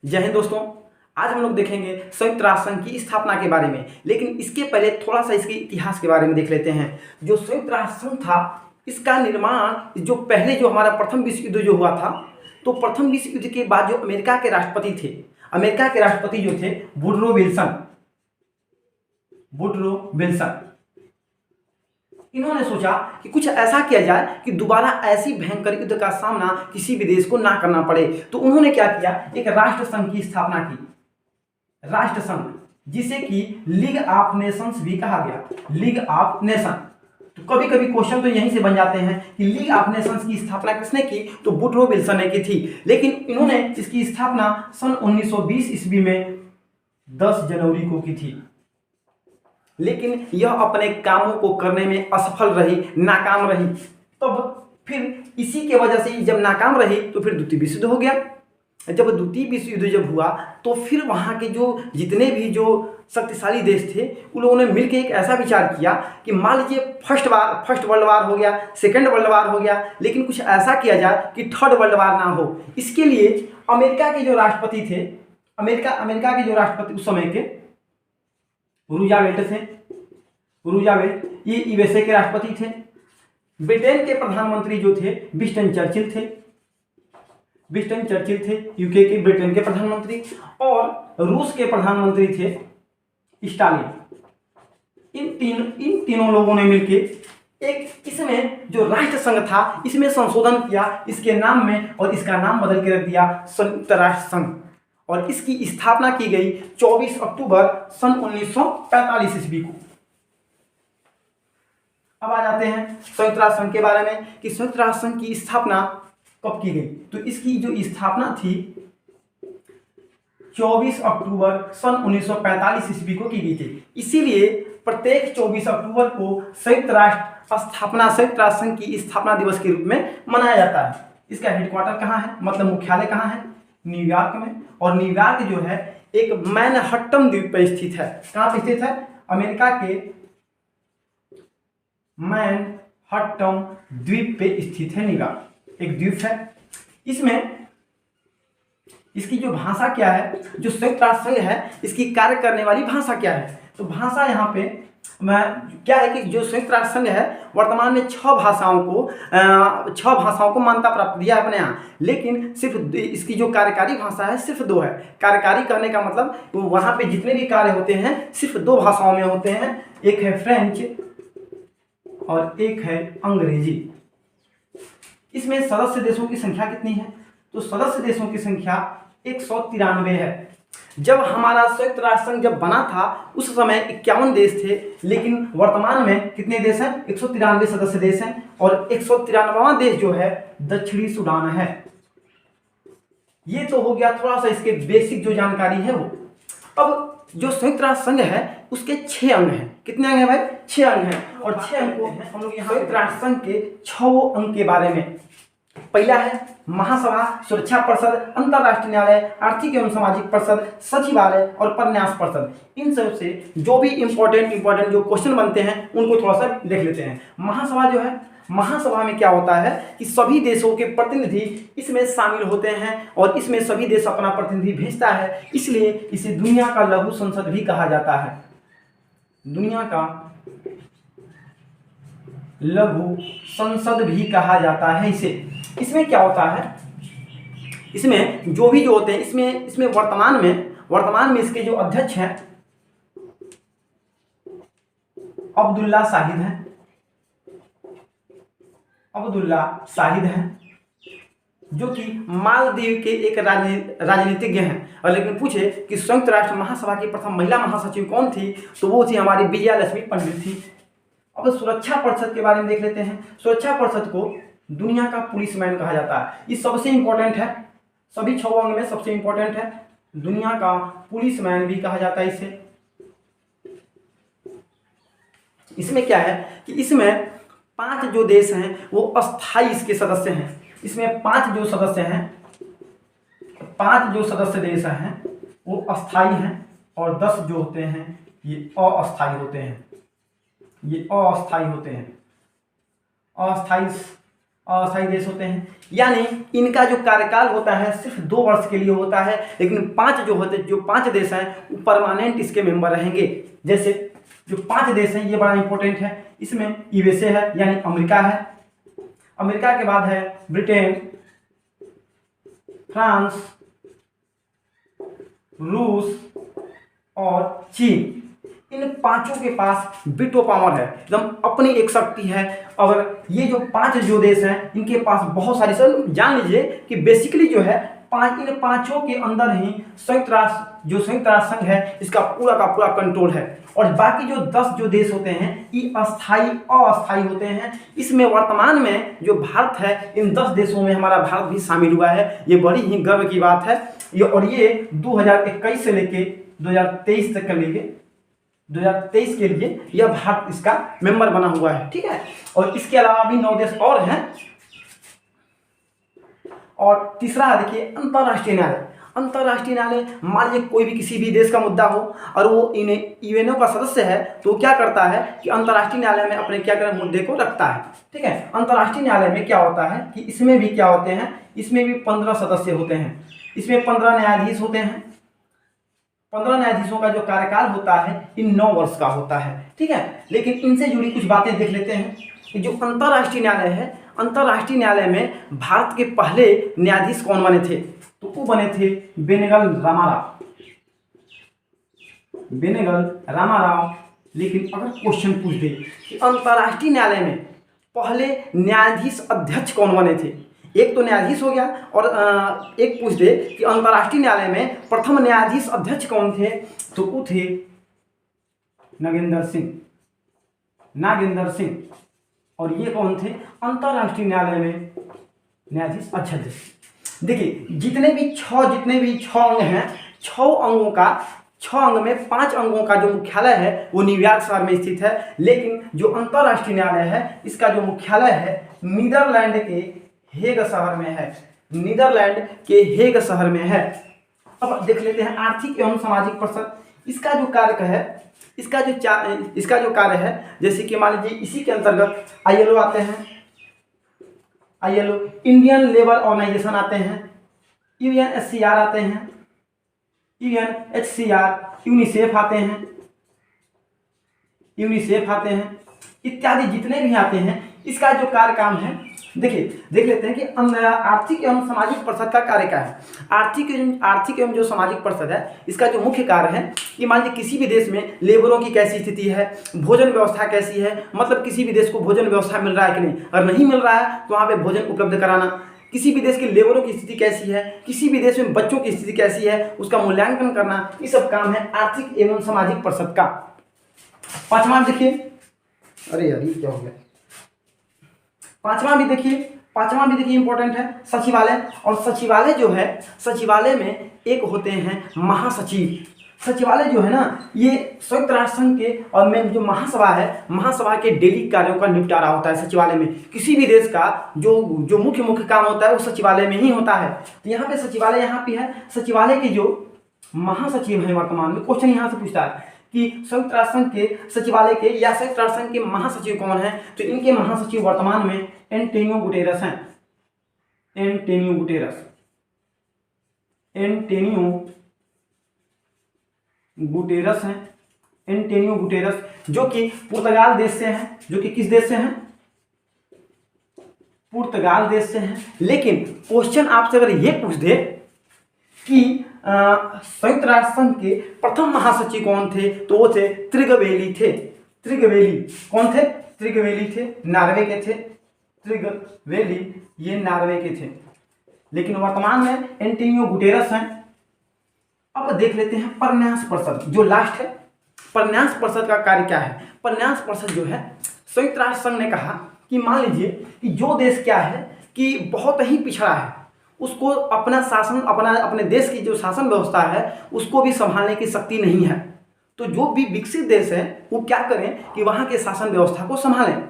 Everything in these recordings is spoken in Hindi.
जय हिंद दोस्तों। आज हम लोग देखेंगे संयुक्त राष्ट्र संघ की स्थापना के बारे में, लेकिन इसके पहले थोड़ा सा इसके इतिहास के बारे में देख लेते हैं। जो संयुक्त राष्ट्र संघ था, इसका निर्माण जो पहले जो हमारा प्रथम विश्व युद्ध जो हुआ था, तो प्रथम विश्व युद्ध के बाद जो अमेरिका के राष्ट्रपति थे, अमेरिका के राष्ट्रपति जो थे वुडरो विल्सन, इन्होंने सोचा कि कुछ ऐसा किया जाए कि दोबारा ऐसी भयंकर युद्ध का सामना किसी भी देश को ना करना पड़े। तो उन्होंने क्या किया, एक राष्ट्र संघ की स्थापना की, राष्ट्र संघ, जिसे कि लीग ऑफ नेशंस भी कहा गया, लीग ऑफ नेशन। तो कभी कभी क्वेश्चन तो यहीं से बन जाते हैं कि लीग ऑफ नेशंस की स्थापना किसने की, तो वुडरो विल्सन ने की थी। लेकिन इन्होंने इसकी स्थापना सन 1920 ईस्वी में 10 जनवरी को की थी, लेकिन यह अपने कामों को करने में असफल रही, नाकाम रही। तब फिर इसी के वजह से जब नाकाम रही तो फिर द्वितीय विश्व युद्ध हो गया। जब द्वितीय विश्व युद्ध जब हुआ तो फिर वहाँ के जो जितने भी जो शक्तिशाली देश थे, उन लोगों ने मिलकर एक ऐसा विचार किया कि मान लीजिए फर्स्ट वर्ल्ड वार हो गया, सेकेंड वर्ल्ड वार हो गया, लेकिन कुछ ऐसा किया जाए कि थर्ड वर्ल्ड वार ना हो। इसके लिए अमेरिका के जो राष्ट्रपति थे, अमेरिका के जो राष्ट्रपति उस समय के रूजावेल्ट ये यूएसए के राष्ट्रपति थे। ब्रिटेन के प्रधानमंत्री जो थे विंस्टन चर्चिल थे, यूके के ब्रिटेन के प्रधानमंत्री, और रूस के प्रधानमंत्री थे स्टालिन। इन तीनों लोगों ने मिलकर एक इसमें जो राष्ट्र संघ था इसमें संशोधन किया इसके नाम में, और इसका नाम बदल के रख दिया संयुक्त राष्ट्र संघ। और इसकी स्थापना की गई 24 अक्टूबर सन 1945 ईस्वी को। अब आ जाते हैं संयुक्त राष्ट्र संघ के बारे में कि संयुक्त राष्ट्र संघ की स्थापना कब की गई। तो इसकी जो स्थापना थी 24 अक्टूबर सन 1945 ईस्वी को की गई थी। इसीलिए प्रत्येक 24 अक्टूबर को संयुक्त राष्ट्र संघ की स्थापना दिवस के रूप में मनाया जाता है। इसका हेडक्वार्टर कहाँ है, मतलब मुख्यालय कहाँ है, न्यूयॉर्क में। और न्यूयॉर्क जो है एक मैनहट्टन द्वीप पर स्थित है। कहाँ पे स्थित है, अमेरिका के मैनहट्टन द्वीप पे स्थित है न्यूयॉर्क, एक द्वीप है। इसमें इसकी जो भाषा क्या है, जो संयुक्त राष्ट्र संघ है इसकी कार्य करने वाली भाषा क्या है, तो भाषा यहाँ पे क्या है कि जो संयुक्त राष्ट्र संघ है वर्तमान में 6 भाषाओं को मान्यता प्राप्त दिया है अपने यहाँ। लेकिन सिर्फ इसकी जो कार्यकारी भाषा है सिर्फ 2 है। कार्यकारी कहने का मतलब वहाँ पे जितने भी कार्य होते हैं सिर्फ 2 भाषाओं में होते हैं, एक है फ्रेंच और एक है अंग्रेजी। इसमें सदस्य देशों की संख्या कितनी है, तो सदस्य देशों की संख्या 193 है। जब हमारा संयुक्त राष्ट्र संघ जब बना था उस समय 51 देश थे, लेकिन वर्तमान में कितने देश हैं, 193 सदस्य देश हैं। और 193वां देश जो है दक्षिणी सूडान है। ये तो हो गया थोड़ा सा इसके बेसिक जो जानकारी है वो। अब जो संयुक्त राष्ट्र संघ है उसके 6 अंग हैं। कितने अंग हैं भाई, 6 अंग हैं। और 6 अंग को हम लोग यहाँ संयुक्त राष्ट्र संघ के 6 अंग के बारे में, पहला है महासभा, सुरक्षा परिषद, अंतरराष्ट्रीय न्यायालय, आर्थिक एवं सामाजिक परिषद, सचिवालय और प्रन्यास परिषद। इन सब से जो भी इंपॉर्टेंट जो क्वेश्चन बनते हैं उनको थोड़ा सा देख लेते हैं। महासभा जो है, महासभा में क्या होता है कि सभी देशों के प्रतिनिधि इसमें शामिल होते हैं और इसमें सभी देश अपना प्रतिनिधि भेजता है, इसलिए इसे दुनिया का लघु संसद भी कहा जाता है। दुनिया का लघु संसद भी कहा जाता है इसे। इसमें क्या होता है, इसमें जो होते हैं इसमें वर्तमान में इसके जो अध्यक्ष हैं अब्दुल्ला शाहिद हैं, जो कि मालदीव के एक राजनीतिज्ञ हैं। और लेकिन पूछे कि संयुक्त राष्ट्र महासभा की प्रथम महिला महासचिव कौन थी, तो वो थी हमारी विजयालक्ष्मी पंडित थी। अब सुरक्षा परिषद के बारे में देख लेते हैं। सुरक्षा परिषद को दुनिया का पुलिसमैन कहा जाता है। ये सबसे इंपॉर्टेंट है, सभी 6 अंग में सबसे इंपॉर्टेंट है। दुनिया का पुलिसमैन भी कहा जाता है इसे। इसमें क्या है कि इसमें 5 जो देश हैं वो अस्थायी इसके सदस्य हैं। इसमें 5 जो सदस्य देश हैं वो अस्थायी हैं, और 10 जो होते हैं ये अस्थायी होते हैं। अस्थायी देश होते हैं, यानी इनका जो कार्यकाल होता है सिर्फ 2 वर्ष के लिए होता है, लेकिन 5 जो 5 देश हैं वो परमानेंट इसके मेंबर रहेंगे। जैसे जो 5 देश हैं ये बड़ा इंपॉर्टेंट है, इसमें यूएसए है यानी अमेरिका है, अमेरिका के बाद है ब्रिटेन, फ्रांस, रूस और चीन। इन पांचों के पास वीटो पावर है, एकदम अपनी एक शक्ति है। और ये जो 5 जो देश हैं इनके पास बहुत सारी, सर जान लीजिए कि बेसिकली जो है इन पांचों के अंदर ही संयुक्त राष्ट्र संघ है इसका पूरा का पूरा कंट्रोल है। और बाकी जो 10 जो देश होते हैं ये अस्थाई अस्थाई होते हैं। इसमें वर्तमान में जो भारत है इन 10 देशों में हमारा भारत भी शामिल हुआ है, ये बड़ी ही गर्व की बात है। ये 2021 से लेके 2023 तक लेके 2023 के लिए यह भारत इसका मेंबर बना हुआ है, ठीक है। और इसके अलावा भी 9 देश और हैं। और तीसरा देखिए अंतर्राष्ट्रीय न्यायालय। अंतर्राष्ट्रीय न्यायालय, मान लीजिए कोई भी किसी भी देश का मुद्दा हो और वो यूएनओ का सदस्य है तो क्या करता है कि अंतर्राष्ट्रीय न्यायालय में अपने क्या करें मुद्दे को रखता है, ठीक है। अंतर्राष्ट्रीय न्यायालय में क्या होता है कि इसमें भी क्या होते हैं, इसमें भी 15 सदस्य होते हैं, इसमें 15 न्यायाधीश होते हैं। 15 न्यायाधीशों का जो कार्यकाल होता है इन 9 वर्ष का होता है, ठीक है। लेकिन इनसे जुड़ी कुछ बातें देख लेते हैं कि जो अंतर्राष्ट्रीय न्यायालय है, अंतर्राष्ट्रीय न्यायालय में भारत के पहले न्यायाधीश कौन बने थे, तो वो बने थे बेनेगल रामाराव। लेकिन अगर क्वेश्चन पूछ दे कि अंतर्राष्ट्रीय न्यायालय में पहले न्यायाधीश अध्यक्ष कौन बने थे, एक तो न्यायाधीश हो गया और एक पूछ दे कि अंतर्राष्ट्रीय न्यायालय में प्रथम न्यायाधीश अध्यक्ष कौन थे, तो वो थे नागेंद्र सिंह। और ये कौन थे अंतर्राष्ट्रीय न्यायालय में न्यायाधीश अध्यक्ष। देखिए जितने भी छह अंग हैं, 6 अंग में 5 अंगों का जो मुख्यालय है वो न्यूयॉर्क शहर में स्थित है, लेकिन जो अंतर्राष्ट्रीय न्यायालय है इसका जो मुख्यालय है नीदरलैंड के हेग शहर में है, नीदरलैंड के हेग शहर में है। अब देख लेते हैं आर्थिक एवं सामाजिक परिषद। इसका जो कार्य है, इसका जो कार्य है, जैसे कि मान लीजिए इसी के अंतर्गत आईएलओ आते हैं, आईएलओ इंडियन लेबर ऑर्गेनाइजेशन आते हैं, यूएनएचसीआर आते हैं, यूनिसेफ आते हैं, इत्यादि जितने भी आते हैं। इसका जो कार्य काम है देखिए देख लेते हैं कि आर्थिक एवं सामाजिक परिषद का कार्य क्या है। आर्थिक एवं जो सामाजिक परिषद है इसका जो मुख्य कार्य है कि मान लीजिए किसी भी देश में लेबरों की कैसी स्थिति है, भोजन व्यवस्था कैसी है, मतलब किसी भी देश को भोजन व्यवस्था मिल रहा है कि नहीं, अगर नहीं मिल रहा है तो वहाँ पे भोजन उपलब्ध कराना, किसी भी देश के लेबरों की स्थिति कैसी है, किसी भी देश में बच्चों की स्थिति कैसी है उसका मूल्यांकन करना, ये सब काम है आर्थिक एवं सामाजिक परिषद का। पांचवा देखिए, अरे यार ये क्या हो गया, पांचवा भी देखिए इंपॉर्टेंट है सचिवालय। और सचिवालय जो है, सचिवालय में एक होते हैं महासचिव। सचिवालय जो है ना ये संयुक्त राष्ट्र संघ के और में जो महासभा है, महासभा के डेली कार्यों का निपटारा होता है सचिवालय में। किसी भी देश का जो मुख्य काम होता है वो सचिवालय में ही होता है। तो यहाँ पे सचिवालय यहाँ पे है, सचिवालय के जो महासचिव है वर्तमान में, क्वेश्चन यहाँ से पूछता है कि संयुक्त राष्ट्र संघ के सचिवालय के या संयुक्त राष्ट्र संघ के महासचिव कौन है, तो इनके महासचिव वर्तमान में एंटोनियो गुटेरस हैं। एंटोनियो गुटेरस जो कि पुर्तगाल देश से हैं, जो कि किस देश से हैं, पुर्तगाल देश से हैं। लेकिन क्वेश्चन आपसे अगर ये पूछ दे कि संयुक्त राष्ट्र संघ के प्रथम महासचिव कौन थे, तो वो थे त्रिगवेली थे। कौन थे? त्रिगवेली थे, नॉर्वे के थे। त्रिगवेली ये नॉर्वे के थे, लेकिन वर्तमान में एंटोनियो गुटेरस हैं। अब देख लेते हैं परन्यास परिषद जो लास्ट है। परन्यास परिषद का कार्य क्या है? परन्यास परिषद जो है, संयुक्त राष्ट्र संघ ने कहा कि मान लीजिए कि जो देश क्या है कि बहुत ही पिछड़ा है, उसको अपना शासन अपने देश की जो शासन व्यवस्था है उसको भी संभालने की शक्ति नहीं है, तो जो भी विकसित देश है वो क्या करें कि वहाँ के शासन व्यवस्था को संभालें।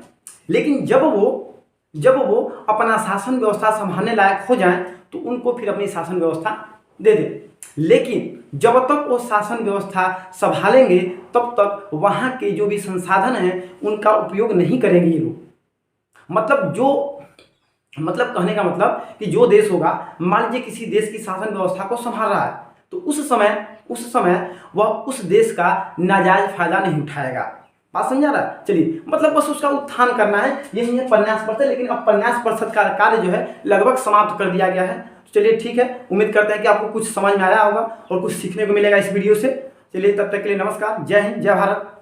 लेकिन जब वो अपना शासन व्यवस्था संभालने लायक हो जाएं तो उनको फिर अपनी शासन व्यवस्था दे दें। लेकिन जब तक वो शासन व्यवस्था संभालेंगे तब तक वहाँ के जो भी संसाधन हैं उनका उपयोग नहीं करेंगे ये लोग। मतलब मतलब कहने का मतलब कि जो देश होगा, मान लीजिए किसी देश की शासन व्यवस्था को संभाल रहा है, तो उस समय वह उस देश का नाजायज फायदा नहीं उठाएगा। बात समझा रहा है? चलिए, मतलब बस उसका उत्थान करना है, यही है प्रन्यास परिषद। लेकिन अब प्रन्यास परिषद का कार्य जो है लगभग समाप्त कर दिया गया है। तो चलिए ठीक है, उम्मीद करते हैं कि आपको कुछ समझ में आया होगा और कुछ सीखने को मिलेगा इस वीडियो से। चलिए तब तक के लिए नमस्कार, जय हिंद, जय भारत।